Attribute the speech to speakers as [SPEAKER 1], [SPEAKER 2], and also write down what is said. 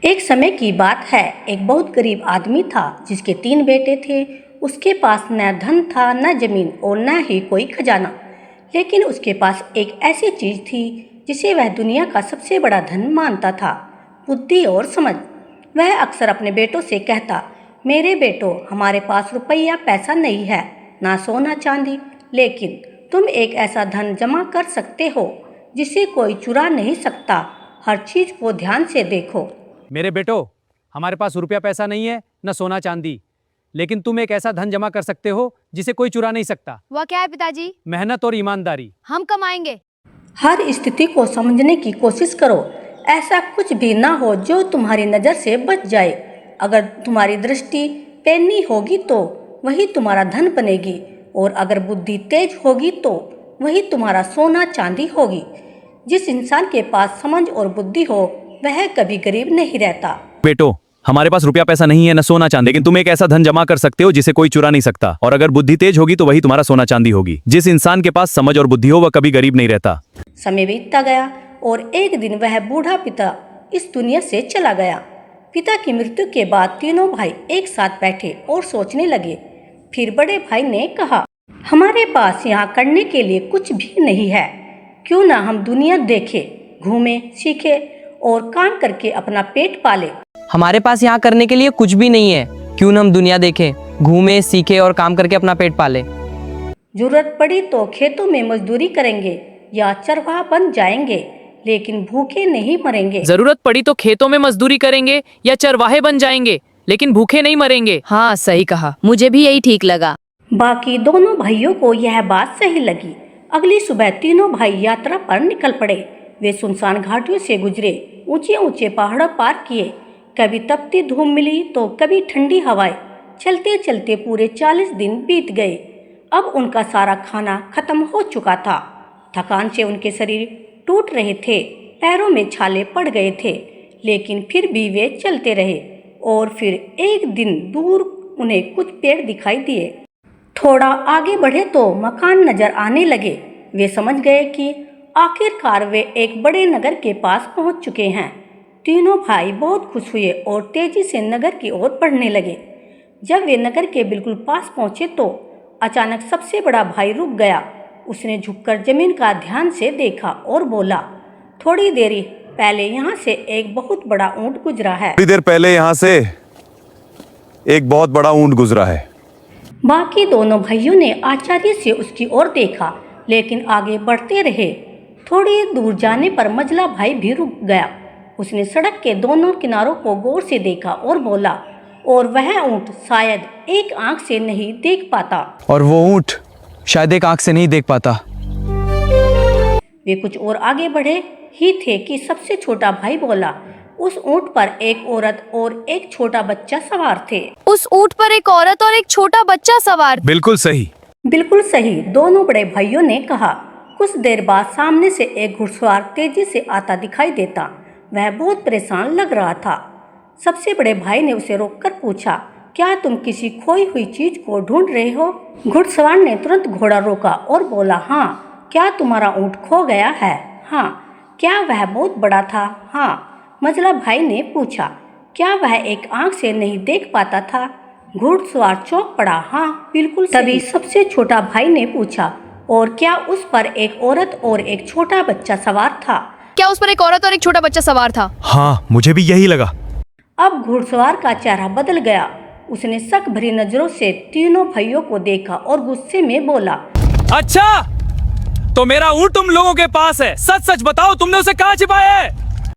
[SPEAKER 1] एक समय की बात है। एक बहुत गरीब आदमी था जिसके 3 बेटे थे। उसके पास न धन था, न जमीन और न ही कोई खजाना। लेकिन उसके पास एक ऐसी चीज थी जिसे वह दुनिया का सबसे बड़ा धन मानता था, बुद्धि और समझ। वह अक्सर अपने बेटों से कहता, मेरे बेटो, हमारे पास रुपया पैसा नहीं है, ना सोना चांदी, लेकिन तुम एक ऐसा धन जमा कर सकते हो जिसे कोई चुरा नहीं सकता। हर चीज को ध्यान से देखो।
[SPEAKER 2] मेरे बेटो, हमारे पास रुपया पैसा नहीं है, न सोना चांदी, लेकिन तुम एक ऐसा धन जमा कर सकते हो जिसे कोई चुरा नहीं सकता।
[SPEAKER 3] वह क्या है पिताजी?
[SPEAKER 2] मेहनत और ईमानदारी।
[SPEAKER 3] हम कमाएंगे।
[SPEAKER 1] हर स्थिति को समझने की कोशिश करो। ऐसा कुछ भी ना हो जो तुम्हारी नज़र से बच जाए। अगर तुम्हारी दृष्टि पैनी होगी तो वही तुम्हारा धन बनेगी, और अगर बुद्धि तेज होगी तो वही तुम्हारा सोना चांदी होगी। जिस इंसान के पास समझ और बुद्धि हो वह कभी गरीब नहीं रहता।
[SPEAKER 4] बेटो, हमारे पास रुपया पैसा नहीं है, न सोना चांदी, लेकिन तुम एक ऐसा धन जमा कर सकते हो जिसे कोई चुरा नहीं सकता। और अगर बुद्धि तेज होगी तो वही तुम्हारा सोना चांदी होगी। जिस इंसान के पास समझ और बुद्धि हो वह कभी गरीब नहीं रहता।
[SPEAKER 1] समय बीतता गया और एक दिन वह बूढ़ा पिता इस दुनिया से चला गया। पिता की मृत्यु के बाद तीनों भाई एक साथ बैठे और सोचने लगे। फिर बड़े भाई ने कहा, हमारे पास यहाँ करने के लिए कुछ भी नहीं है। क्यों ना हम दुनिया देखें, घूमें, सीखें और काम करके अपना पेट पाले।
[SPEAKER 5] हमारे पास यहाँ करने के लिए कुछ भी नहीं है। क्यों न हम दुनिया देखें, घूमें, सीखें और काम करके अपना पेट पालें।
[SPEAKER 1] जरूरत पड़ी तो खेतों में मजदूरी करेंगे या चरवाहा बन जाएंगे, लेकिन भूखे नहीं मरेंगे।
[SPEAKER 6] जरूरत पड़ी तो खेतों में मजदूरी करेंगे या चरवाहे बन जाएंगे, लेकिन भूखे नहीं मरेंगे।
[SPEAKER 3] हाँ, सही कहा। मुझे भी यही ठीक लगा।
[SPEAKER 1] बाकी दोनों भाइयों को यह बात सही लगी। अगली सुबह तीनों भाई यात्रा पर निकल पड़े। वे सुनसान घाटियों से गुजरे, ऊंचे ऊंचे पहाड़ पार किए। कभी तपती धूप मिली तो कभी ठंडी हवाएं। चलते चलते पूरे 40 दिन बीत गए। अब उनका सारा खाना खत्म हो चुका था। थकान से उनके शरीर टूट रहे थे, पैरों में छाले पड़ गए थे, लेकिन फिर भी वे चलते रहे। और फिर एक दिन दूर उन्हें कुछ पेड़ दिखाई दिए। थोड़ा आगे बढ़े तो मकान नजर आने लगे। वे समझ गए कि आखिरकार वे एक बड़े नगर के पास पहुंच चुके हैं। तीनों भाई बहुत खुश हुए और तेजी से नगर की ओर बढ़ने लगे। जब वे नगर के बिल्कुल पास पहुंचे तो अचानक सबसे बड़ा भाई रुक गया। उसने झुककर जमीन का ध्यान से देखा और बोला, थोड़ी देर पहले यहाँ से एक बहुत बड़ा ऊंट गुजरा है।
[SPEAKER 7] थोड़ी देर पहले यहाँ से एक बहुत बड़ा ऊंट गुजरा है।
[SPEAKER 1] बाकी दोनों भाइयों ने आश्चर्य से उसकी ओर देखा, लेकिन आगे बढ़ते रहे। थोड़ी दूर जाने पर मझला भाई भी रुक गया। उसने सड़क के दोनों किनारों को गौर से देखा और बोला, और वह ऊंट शायद एक आंख से नहीं देख पाता।
[SPEAKER 4] और वो ऊंट शायद एक आंख से नहीं देख पाता।
[SPEAKER 1] वे कुछ और आगे बढ़े ही थे कि सबसे छोटा भाई बोला, उस ऊंट पर एक औरत और एक छोटा बच्चा सवार थे।
[SPEAKER 3] उस ऊंट पर एक औरत और एक छोटा बच्चा सवार।
[SPEAKER 4] बिल्कुल सही।
[SPEAKER 1] बिल्कुल सही, दोनों बड़े भाइयों ने कहा। कुछ देर बाद सामने से एक घुड़सवार तेजी से आता दिखाई देता। वह बहुत परेशान लग रहा था। सबसे बड़े भाई ने उसे रोककर पूछा, क्या तुम किसी खोई हुई चीज को ढूंढ रहे हो? घुड़सवार ने तुरंत घोड़ा रोका और बोला, हाँ। क्या तुम्हारा ऊंट खो गया है? हाँ। क्या वह बहुत बड़ा था? हाँ। मझला भाई ने पूछा, क्या वह एक आंख से नहीं देख पाता था? घुड़सवार चौंक पड़ा, हाँ बिल्कुल। तभी सबसे छोटा भाई ने पूछा, और क्या उस पर एक औरत और एक छोटा बच्चा सवार था?
[SPEAKER 3] क्या उस पर एक औरत और एक छोटा बच्चा सवार था?
[SPEAKER 4] हाँ, मुझे भी यही लगा।
[SPEAKER 1] अब घुड़सवार का चेहरा बदल गया। उसने शक भरी नजरों से तीनों भाइयों को देखा और गुस्से में बोला,
[SPEAKER 2] अच्छा, तो मेरा ऊंट तुम लोगों के पास है। सच सच बताओ, तुमने उसे कहाँ छिपाया है?